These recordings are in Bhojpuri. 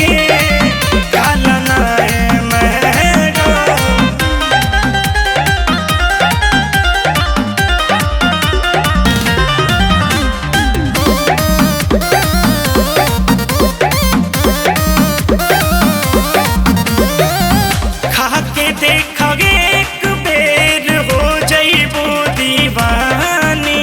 के काला ना है मैडम। खा के देखा एक बेर हो जइबो दीवानी।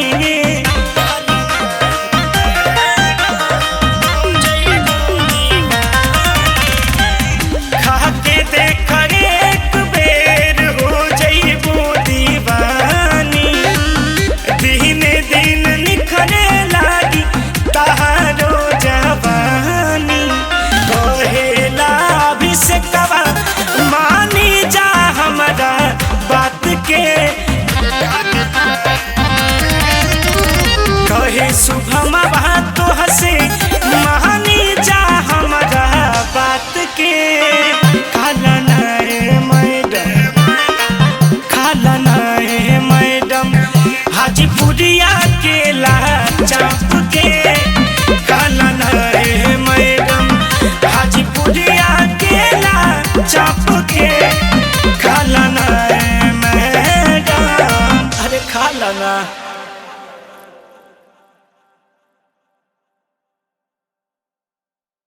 खा के देखा एक बेर हो जइबो दीवानी। दिन दिन निखरे लागी तहारो जवानी। कहेला अभिषेकवा मानी जा हमरा बात के। कहे शुभम बात हसे मानी जा हमरा बात के। काला ना है मैडम, काला ना है मैडम। हाजीपुरिया केला चाप के काला ना है मैडम। हाजीपुरिया केला चाप के काला ना है मैडम। अरे काला ना।